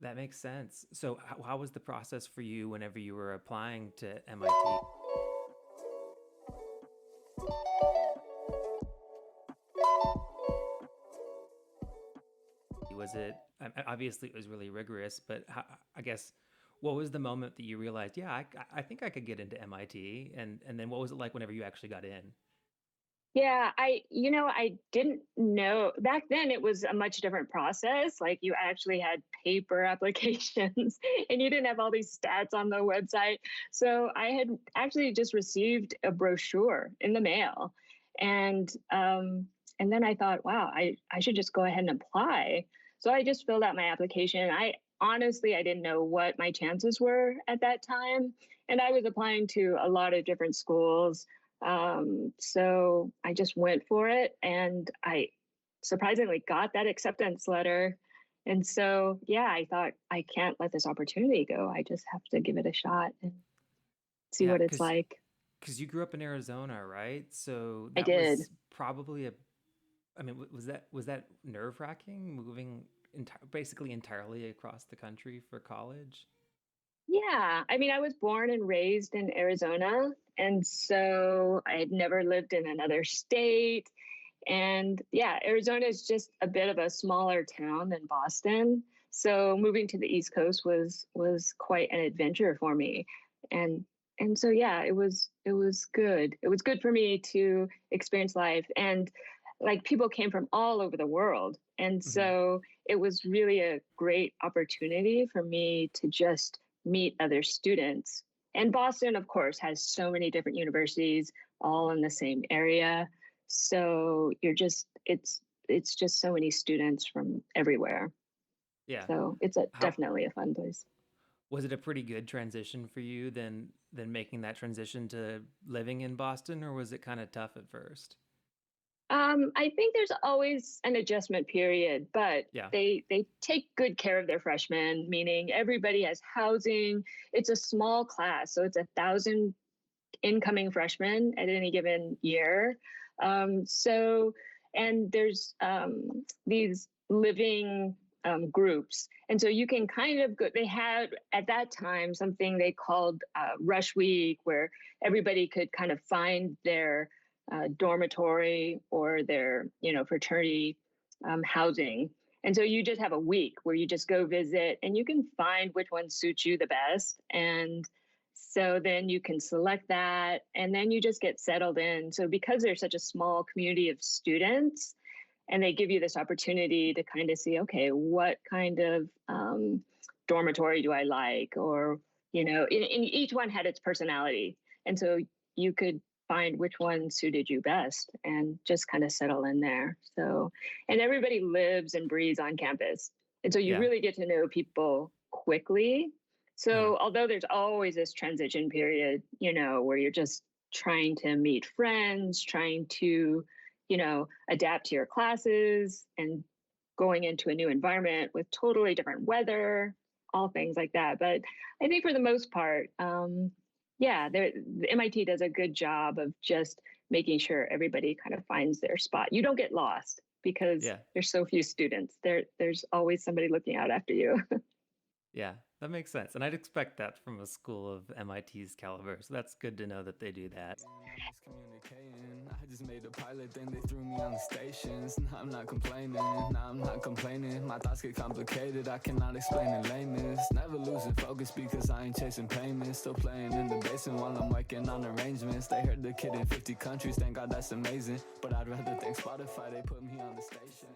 That makes sense. So, how was the process for you whenever you were applying to MIT? Was it obviously it was really rigorous, but I guess what was the moment that you realized, yeah, I think I could get into MIT, and then what was it like whenever you actually got in? Yeah, I didn't know back then it was a much different process. Like you actually had paper applications and you didn't have all these stats on the website. So I had actually just received a brochure in the mail. And and then I thought, wow, I should just go ahead and apply. So I just filled out my application. I honestly I didn't know what my chances were at that time. And I was applying to a lot of different schools, so I just went for it and I surprisingly got that acceptance letter. And so, yeah, I thought I can't let this opportunity go. I just have to give it a shot and see Yeah, what it's like. because you grew up in Arizona, right? So I that did. was probably a, I mean, was that nerve-wracking moving basically entirely across the country for college? Yeah. I mean, I was born and raised in Arizona. And so I had never lived in another state. And yeah, Arizona is just a bit of a smaller town than Boston. So moving to the East Coast was quite an adventure for me. And and so yeah, it was good. It was good for me to experience life. And like people came from all over the world. And Hmm. so it was really a great opportunity for me to just meet other students. And Boston, of course, has so many different universities all in the same area. So it's just so many students from everywhere. Yeah. So it's a How definitely a fun place. was it a pretty good transition for you than making that transition to living in Boston, or was it kind of tough at first? I think there's always an adjustment period, but Yeah. they take good care of their freshmen, meaning everybody has housing. It's a small class, so it's 1,000 incoming freshmen at any given year. So, and there's these living groups. And so you can kind of go, they had at that time something they called Rush Week, where everybody could kind of find their dormitory or their, fraternity housing. And so you just have a week where you just go visit and you can find which one suits you the best. And so then you can select that and then you just get settled in. So because there's such a small community of students and they give you this opportunity to kind of see, okay, what kind of dormitory do I like? Or, and each one had its personality. And so you could find which one suited you best and just kind of settle in there. So, and everybody lives and breathes on campus. And so you Yeah. really get to know people quickly. Uh-huh. So, although there's always this transition period, where you're just trying to meet friends, trying to, adapt to your classes and going into a new environment with totally different weather, all things like that. But I think for the most part, yeah, the MIT does a good job of just making sure everybody kind of finds their spot. You don't get lost because Yeah. there's so few students. There's always somebody looking out after you. Yeah. That makes sense. And I'd expect that from a school of MIT's caliber. So that's good to know that they do that. I miss communicating. I just made a pilot, then they threw me on the stations. Now I'm not complaining, now I'm not complaining. My thoughts get complicated, I cannot explain in layman's. Never losing focus because I ain't chasing payments. Still playing in the basement while I'm working on arrangements. They heard the kid in 50 countries, thank God that's amazing. But I'd rather thank Spotify, they put me on the station.